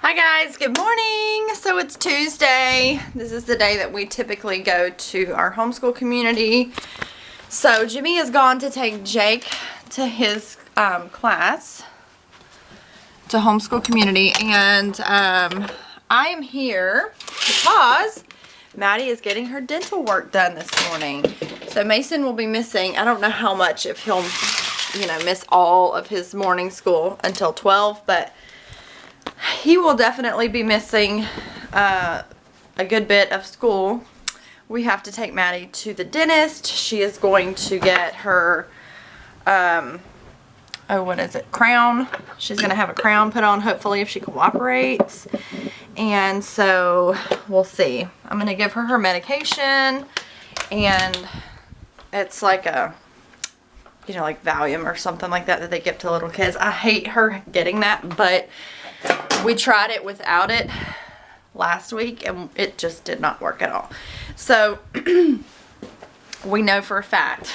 Hi guys, good morning. So it's Tuesday. This is the day that we typically go to our homeschool community. So Jimmy has gone to take Jake to his class, to homeschool community, and I am here because Maddie is getting her dental work done this morning. So Mason will be missing, I don't know how much, if he'll, miss all of his morning school until 12, but he will definitely be missing a good bit of school. We have to take Maddie to the dentist. She is going to get her, crown. She's going to have a crown put on, hopefully, if she cooperates. And so, we'll see. I'm going to give her medication, and it's like a, like Valium or something like that they give to little kids. I hate her getting that, but we tried it without it last week and it just did not work at all. So we know for a fact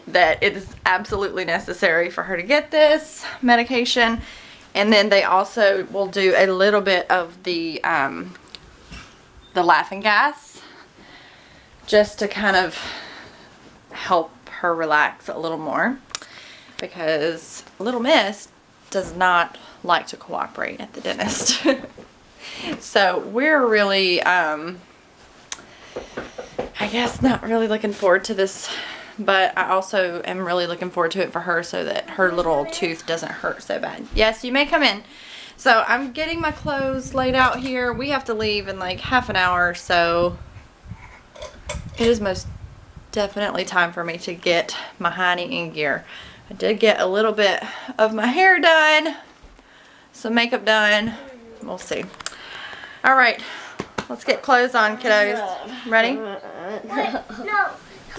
that it is absolutely necessary for her to get this medication. And then they also will do a little bit of the laughing gas just to kind of help her relax a little more, because little miss does not like to cooperate at the dentist. So we're really I guess not really looking forward to this, but I also am really looking forward to it for her so that her little tooth doesn't hurt so bad. Yes, you may come in. So I'm getting my clothes laid out here. We have to leave in like half an hour, so it is most definitely time for me to get my hiney in gear. I did get a little bit of my hair done, some makeup done. We'll see. All right, let's get clothes on, kiddos. Ready? No,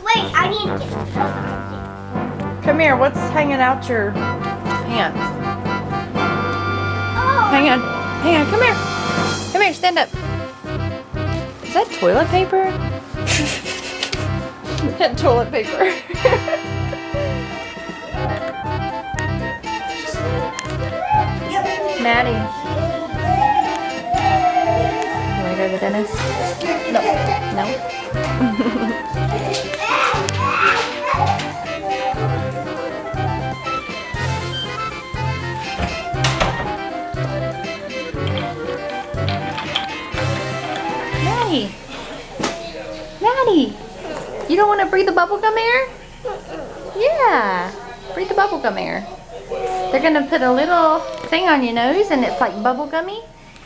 wait, I need to get. Come here. What's hanging out your pants? Oh. Hang on. Come here. Come here. Stand up. Is that toilet paper? That toilet paper. Maddie. You want to go to the dentist? No. No? Maddie. Maddie. You don't want to breathe the bubblegum air? Yeah. Breathe the bubblegum air. They're going to put a little thing on your nose and it's like bubblegummy.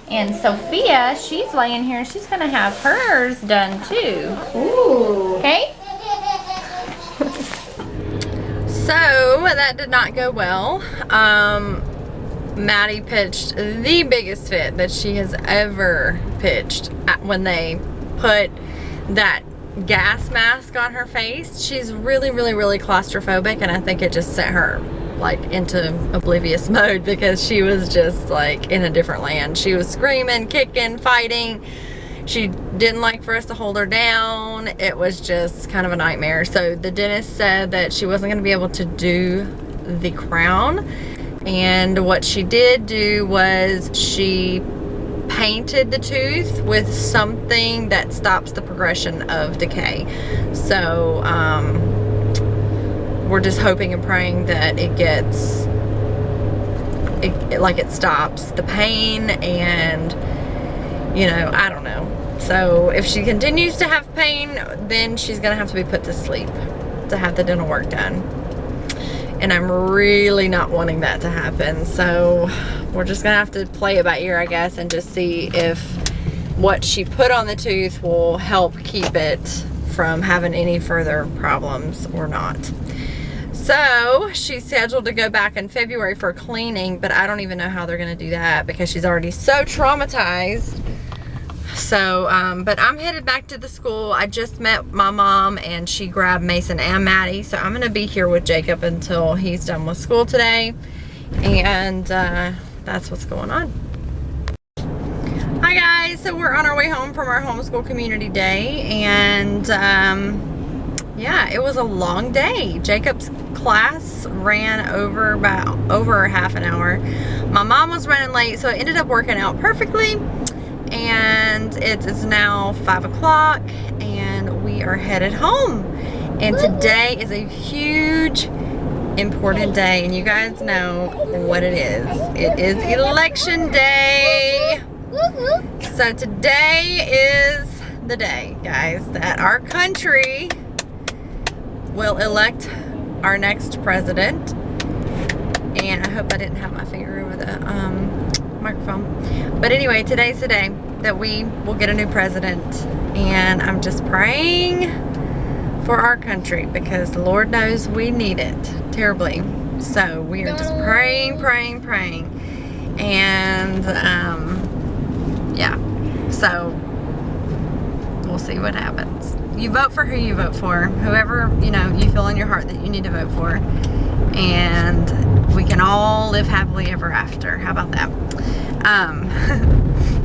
And Sophia, she's laying here and she's going to have hers done too. Ooh. Okay? So, that did not go well. Maddie pitched the biggest fit that she has ever pitched when they put that gas mask on her face. She's really claustrophobic, and I think it just sent her like into oblivious mode because she was just like in a different land. She was screaming, kicking, fighting. She didn't like for us to hold her down. It was just kind of a nightmare. So the dentist said that she wasn't going to be able to do the crown, and what she did do was she painted the tooth with something that stops the progression of decay. So we're just hoping and praying that it gets it stops the pain, and I don't know. So if she continues to have pain, then she's gonna have to be put to sleep to have the dental work done, and I'm really not wanting that to happen. So we're just gonna have to play it by ear, I guess, and just see if what she put on the tooth will help keep it from having any further problems or not. So she's scheduled to go back in February for cleaning, but I don't even know how they're gonna do that because she's already so traumatized. So, but I'm headed back to the school. I just met my mom and she grabbed Mason and Maddie. So I'm gonna be here with Jacob until he's done with school today. And that's what's going on. Hi guys, so we're on our way home from our homeschool community day, and yeah, it was a long day. Jacob's class ran over half an hour. My mom was running late, so it ended up working out perfectly. And it is now 5 o'clock and we are headed home. And today is a huge, important day, and you guys know what it is. It is election day. So today is the day, guys, that our country will elect our next president. And I hope I didn't have my finger over the microphone. But anyway, today's the day that we will get a new president, and I'm just praying for our country because the Lord knows we need it terribly. So we are just praying. And yeah, so we'll see what happens. You vote for who you vote for, whoever, you know, you feel in your heart that you need to vote for, and we can all live happily ever after. How about that?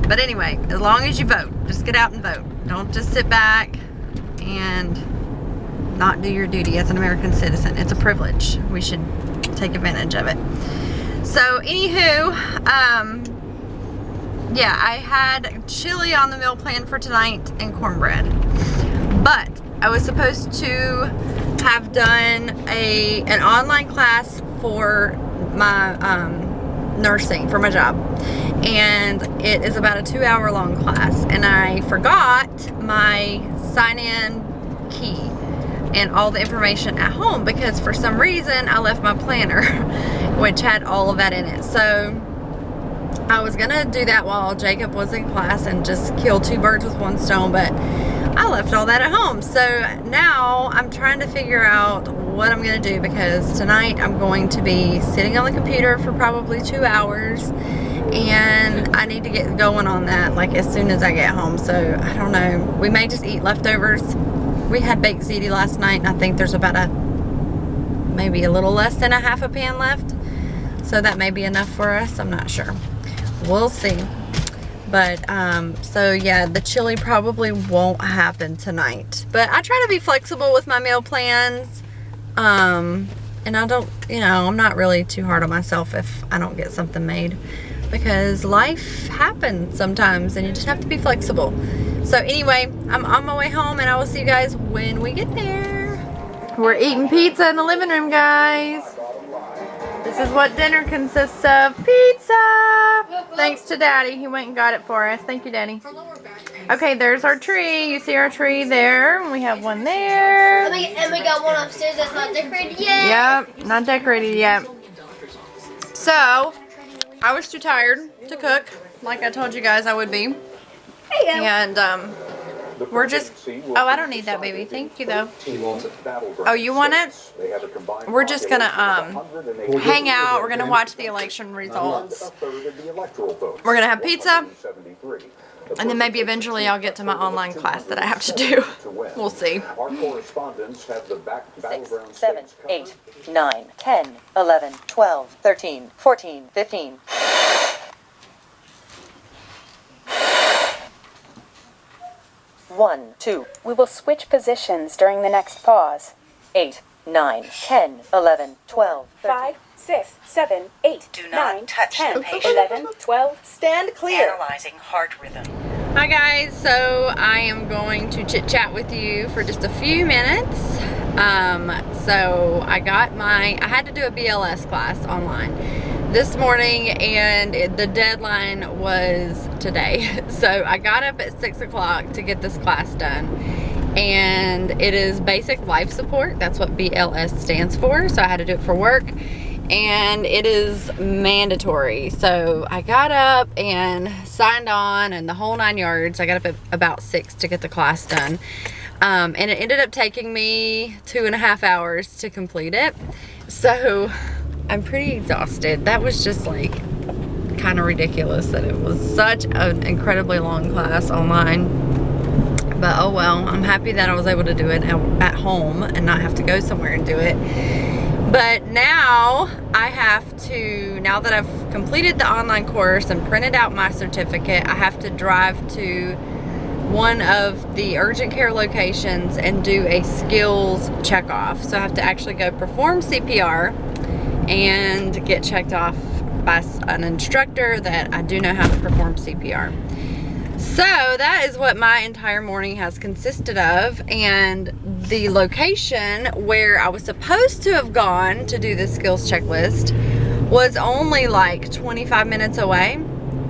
But anyway, as long as you vote, just get out and vote. Don't just sit back and not do your duty as an American citizen. It's a privilege. We should take advantage of it. So anywho, yeah, I had chili on the meal plan for tonight and cornbread, but I was supposed to have done an online class for my nursing, for my job, and it is about a 2-hour long class, and I forgot my sign-in key and all the information at home because for some reason I left my planner which had all of that in it. So I was gonna do that while Jacob was in class and just kill 2 birds with 1 stone, but I left all that at home. So now I'm trying to figure out what I'm gonna do, because tonight I'm going to be sitting on the computer for probably 2 hours, and I need to get going on that like as soon as I get home. So I don't know, we may just eat leftovers. We had baked ziti last night, and I think there's about maybe a little less than a half a pan left, so that may be enough for us. I'm not sure, we'll see. But so yeah, the chili probably won't happen tonight, but I try to be flexible with my meal plans, and I don't, you know, I'm not really too hard on myself if I don't get something made, because life happens sometimes and you just have to be flexible. So anyway, I'm on my way home, and I will see you guys when we get there. We're eating pizza in the living room, guys. This is what dinner consists of. Pizza! Thanks to Daddy. He went and got it for us. Thank you, Daddy. Okay, there's our tree. You see our tree there. We have one there. And we got one upstairs that's not decorated yet. Yep, not decorated yet. So, I was too tired to cook, like I told you guys I would be. And we're just, oh, I don't need that, baby. Thank you, though. Oh, you want it? We're just gonna hang out. We're gonna watch the election results. We're gonna have pizza, and then maybe eventually I'll get to my online class that I have to do. We'll see. 6, 7, 8, 9, 10, 11, 12, 13, 14, 15. 1, 2. We will switch positions during the next pause. 8, 9, 10, 11, 12, 13. 5, 6, 7, 8, Do not 9, touch 10, the patient. 11, 12. Stand clear. Analyzing heart rhythm. Hi guys, so I am going to chit chat with you for just a few minutes. So I had to do a BLS class online this morning, and the deadline was today. So I got up at 6 o'clock to get this class done, and it is basic life support. That's what BLS stands for. So I had to do it for work, and it is mandatory. So I got up and signed on and the whole 9 yards. I got up at about 6 to get the class done. And it ended up taking me 2.5 hours to complete it. So I'm pretty exhausted. That was just like kind of ridiculous that it was such an incredibly long class online. But oh well, I'm happy that I was able to do it at home and not have to go somewhere and do it. But now I have to, now that I've completed the online course and printed out my certificate, I have to drive to one of the urgent care locations and do a skills check off. So I have to actually go perform CPR and get checked off by an instructor that I do know how to perform CPR. So that is what my entire morning has consisted of, and the location where I was supposed to have gone to do the skills checklist was only like 25 minutes away.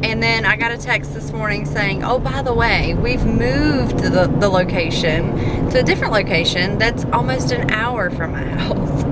And then I got a text this morning saying, oh, by the way, we've moved the location to a different location that's almost an hour from my house.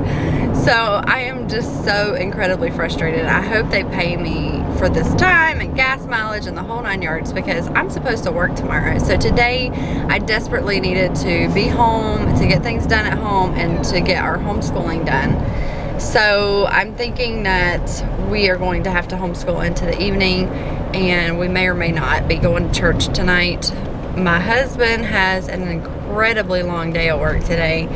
So I am just so incredibly frustrated. I hope they pay me for this time and gas mileage and the whole 9 yards, because I'm supposed to work tomorrow. So today I desperately needed to be home, to get things done at home, and to get our homeschooling done. So I'm thinking that we are going to have to homeschool into the evening, and we may or may not be going to church tonight. My husband has an incredibly long day at work today,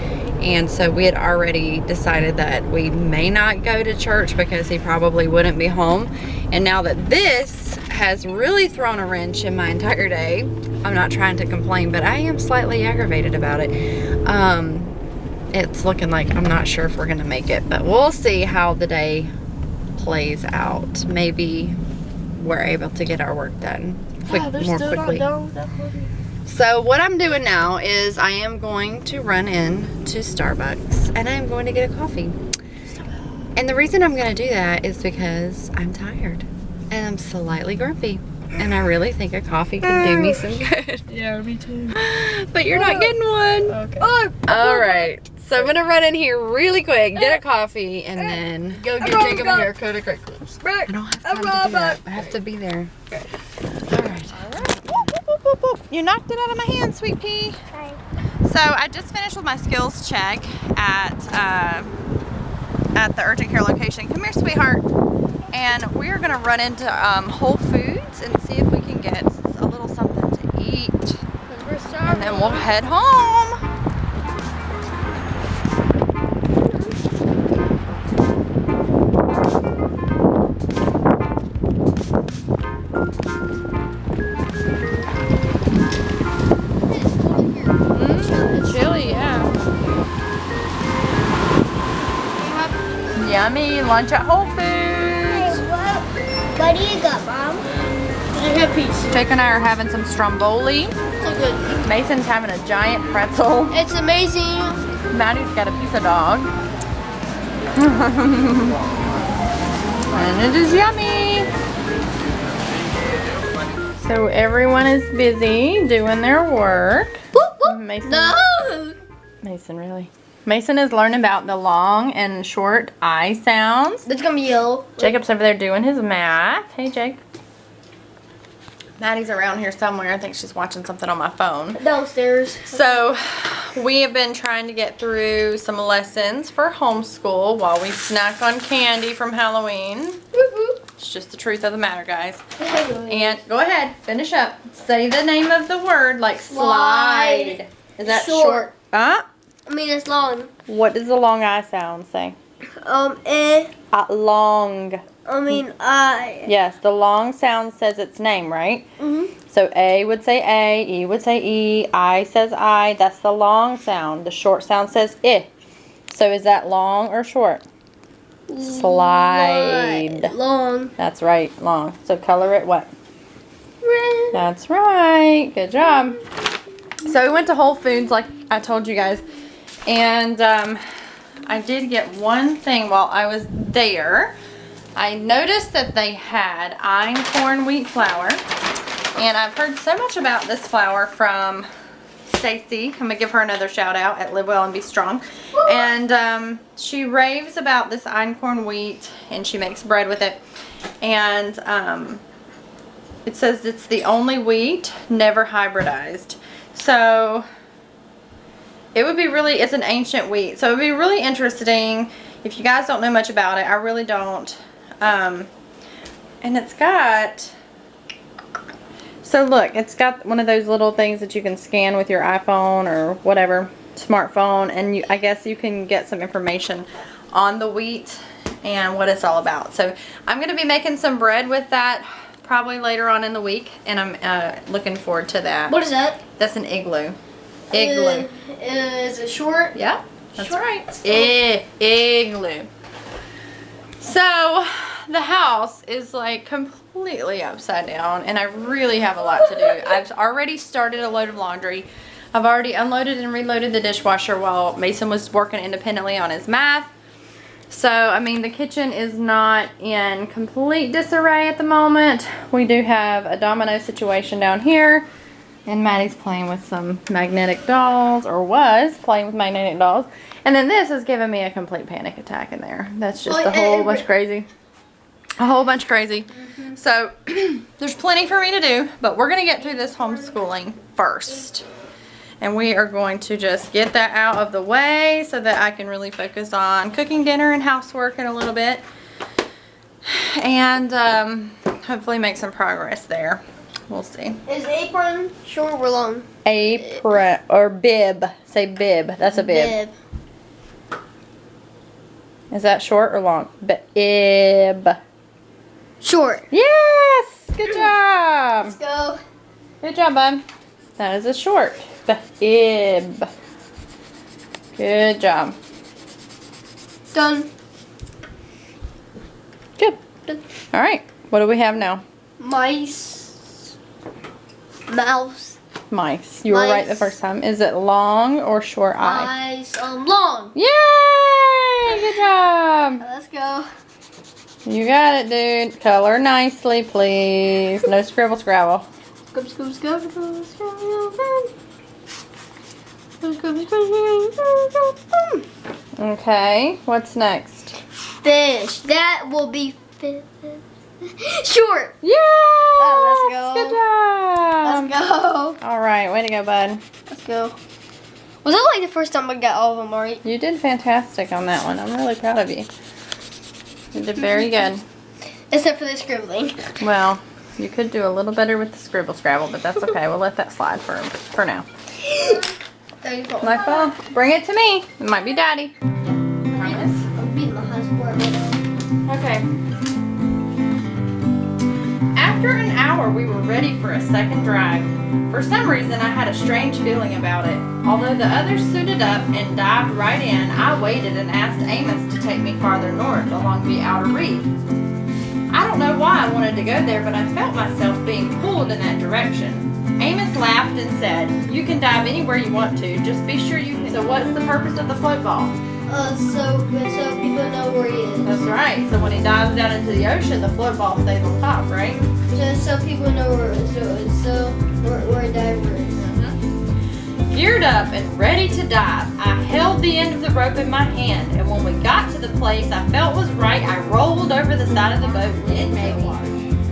and so we had already decided that we may not go to church because he probably wouldn't be home. And now that this has really thrown a wrench in my entire day, I'm not trying to complain, but I am slightly aggravated about it. It's looking like I'm not sure if we're gonna make it, but we'll see how the day plays out. Maybe we're able to get our work done more quickly. So what I'm doing now is I am going to run in to Starbucks and I'm going to get a coffee. And the reason I'm going to do that is because I'm tired and I'm slightly grumpy. And I really think a coffee could do me some good. Yeah, me too. But you're not getting one. Okay. Alright. So I'm going to run in here really quick, get a coffee, and then Go get Jacob a haircut at Great Clips. I don't have time to do that. I have to be there. Alright. You knocked it out of my hand, sweet pea. Hi. So I just finished with my skills check at the urgent care location. Come here, sweetheart. And we're gonna run into Whole Foods and see if we can get a little something to eat. And then we'll head home. Chili, yeah. Yummy lunch at Whole Foods. What do you got, Mom? I have peace. Jake and I are having some stromboli. So good. Mason's having a giant pretzel. It's amazing. Maddie's got a piece of dog. And it is yummy. So everyone is busy doing their work. Mason, No. Mason, really? Mason is learning about the long and short I sounds. It's gonna be yellow. Jacob's over there doing his math. Hey, Jake. Maddie's around here somewhere. I think she's watching something on my phone. Downstairs. So we have been trying to get through some lessons for homeschool while we snack on candy from Halloween. It's just the truth of the matter, guys. And go ahead, finish up. Say the name of the word, like slide. Is that short? I mean, it's long. What does the long I sound say? Long. I mean, I. Yes, the long sound says its name, right? So A would say A, E would say E, I says I. That's the long sound. The short sound says I. So is that long or short? Slide. Long. That's right, long. So color it what? Red. That's right. Good job. So we went to Whole Foods like I told you guys. And I did get one thing while I was there. I noticed that they had einkorn wheat flour. And I've heard so much about this flour from Stacy. I'm going to give her another shout out at Live Well and Be Strong. And she raves about this einkorn wheat and she makes bread with it. And it says it's the only wheat never hybridized. So it would be really, it's an ancient wheat. So it would be really interesting if you guys don't know much about it. I really don't. And it's got, so look, it's got one of those little things that you can scan with your iPhone or whatever, smartphone. And I guess you can get some information on the wheat and what it's all about. So I'm going to be making some bread with that probably later on in the week, and I'm looking forward to that. What is that? That's an igloo. Igloo. Is it short? Yeah, that's Short. right. Igloo. So the house is like completely upside down, and I really have a lot to do. I've already started a load of laundry. I've already unloaded and reloaded the dishwasher while Mason was working independently on his math. So, I mean, the kitchen is not in complete disarray at the moment. We do have a domino situation down here, and Maddie's playing with some magnetic dolls, or was playing with magnetic dolls. And then this has given me a complete panic attack in there. That's just a whole bunch crazy. A whole bunch crazy. So, there's plenty for me to do, but we're going to get through this homeschooling first. And we are going to just get that out of the way so that I can really focus on cooking dinner and housework in a little bit. And hopefully make some progress there. We'll see. Is apron short or long? Apron or bib. Say bib. That's a bib. Is that short or long? Bib. Short. Yes! Good job. Let's go. Good job, bud. That is a short. Bib. Good job. Done. Good. Done. All right. What do we have now? Mice. Mouse. Mice. You were right the first time. Is it long or short I? Mice. Long. Yay! Good job. Let's go. You got it, dude. Color nicely, please. No scribble scrabble. Okay, what's next? Fish. That will be fish. Short. Yeah! Oh, let's go. Good job. Let's go. All right, way to go, bud. Let's go. Was that like the first time I got all of them right? You did fantastic on that one. I'm really proud of you. You did very good. Except for the scribbling. Well, you could do a little better with the scribble scrabble, but that's okay. We'll let that slide for now. 34. My phone. Bring it to me. It might be Daddy. Promise. I'm beating my husband right now. Okay. After an hour, we were ready for a second drive. For some reason, I had a strange feeling about it. Although the others suited up and dived right in, I waited and asked Amos to take me farther north along the outer reef. I don't know why I wanted to go there, but I felt myself being pulled in that direction. Amos laughed and said, "You can dive anywhere you want to, just be sure you can." So what's the purpose of the float ball? So people know where he is. That's right. So when he dives down into the ocean, the float ball stays on top, right? Just so people know where a diver is. Geared up and ready to dive, I held the end of the rope in my hand, and when we got to the place I felt was right, I rolled over the side of the boat into the water.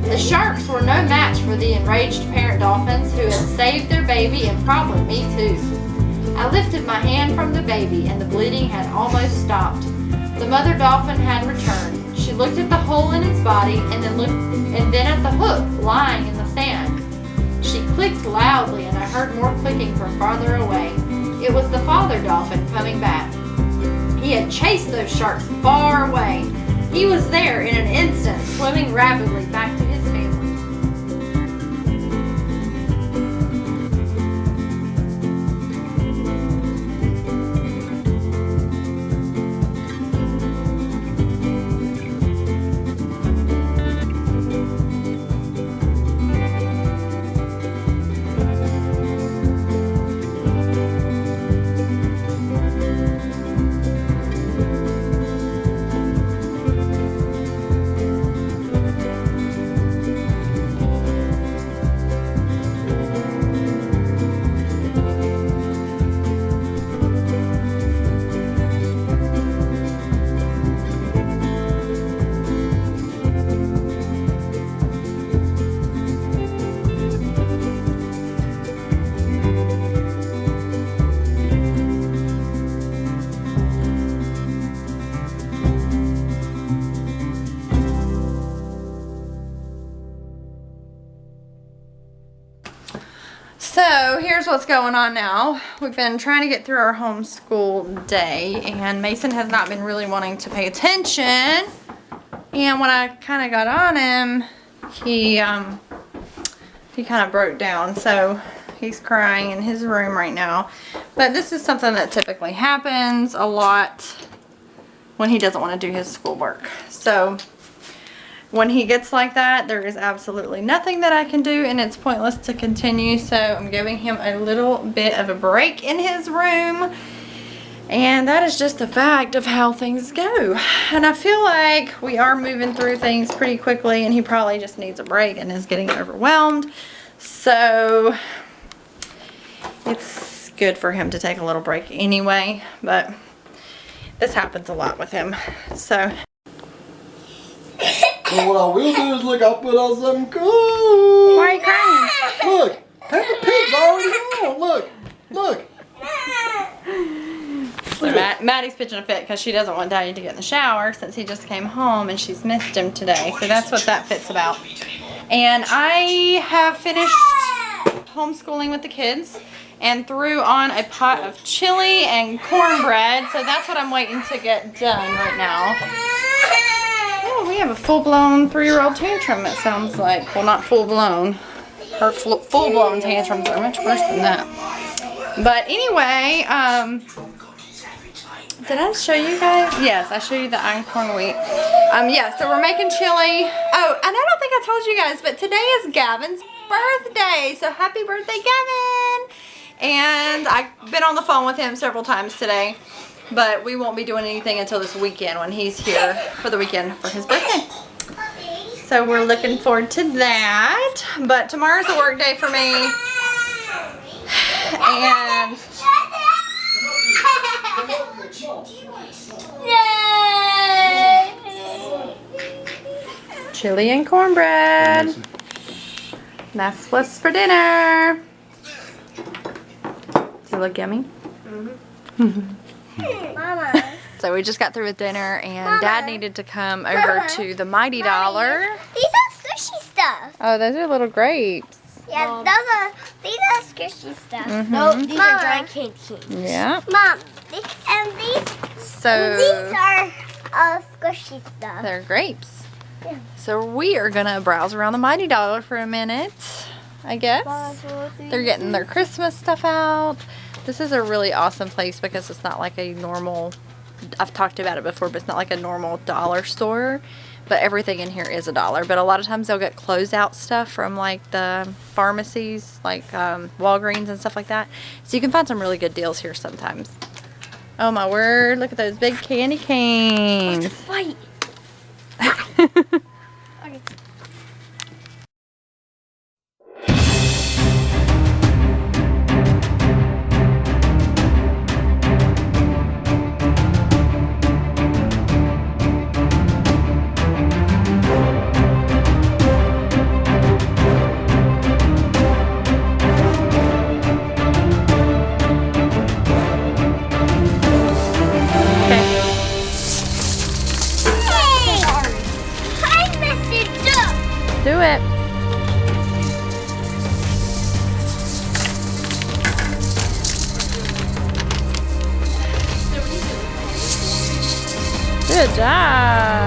The sharks were no match for the enraged parent dolphins who had saved their baby and probably me too. I lifted my hand from the baby and the bleeding had almost stopped. The mother dolphin had returned. She looked at the hole in its body and then at the hook lying in the sand. She clicked loudly and I heard more clicking from farther away. It was the father dolphin coming back. He had chased those sharks far away. He was there in an instant, swimming rapidly back to his family. So here's what's going on now. We've been trying to get through our homeschool day, and Mason has not been really wanting to pay attention. And when I kind of got on him, he kind of broke down, so he's crying in his room right now. But this is something that typically happens a lot when he doesn't want to do his schoolwork. So when he gets like that, there is absolutely nothing that I can do, and it's pointless to continue. So I'm giving him a little bit of a break in his room. And that is just the fact of how things go. And I feel like we are moving through things pretty quickly, and he probably just needs a break and is getting overwhelmed. So it's good for him to take a little break anyway, but this happens a lot with him. So well, what I will do is look, I'll put on some cool. why are you crying? Look, Peppa Pig's already on. Look, look. So Maddie's pitching a fit because she doesn't want Daddy to get in the shower since he just came home and she's missed him today. So that's what that fit's about. And I have finished homeschooling with the kids and threw on a pot of chili and cornbread. So that's what I'm waiting to get done right now. Oh, we have a full-blown 3-year-old tantrum, it sounds like. Well, not full-blown. Her full-blown tantrums are much worse than that. But anyway, did I show you guys? Yes, I showed you the einkorn wheat. Yeah, so we're making chili. Oh, and I don't think I told you guys, but today is Gavin's birthday. So happy birthday, Gavin! And I've been on the phone with him several times today, but we won't be doing anything until this weekend when he's here for the weekend for his birthday. So we're looking forward to that. But tomorrow's a work day for me. And chili and cornbread. That's what's for dinner. Does it look yummy? Mama. So we just got through with dinner, and Dad needed to come over to the Mighty Dollar. These are squishy stuff. Oh, those are little grapes. Yeah, these are squishy stuff. No, these Mama. are dry candy. Yeah. Mom, these So are squishy stuff. they're grapes. So we are gonna browse around the Mighty Dollar for a minute, I guess. They're getting their Christmas stuff out. This is a really awesome place because it's not like a normal, I've talked about it before, but it's not like a normal dollar store. But everything in here is $1. But a lot of times they'll get closeout stuff from like the pharmacies, like Walgreens and stuff like that. So you can find some really good deals here sometimes. Oh my word, look at those big candy canes. Fight. Do it. Good job.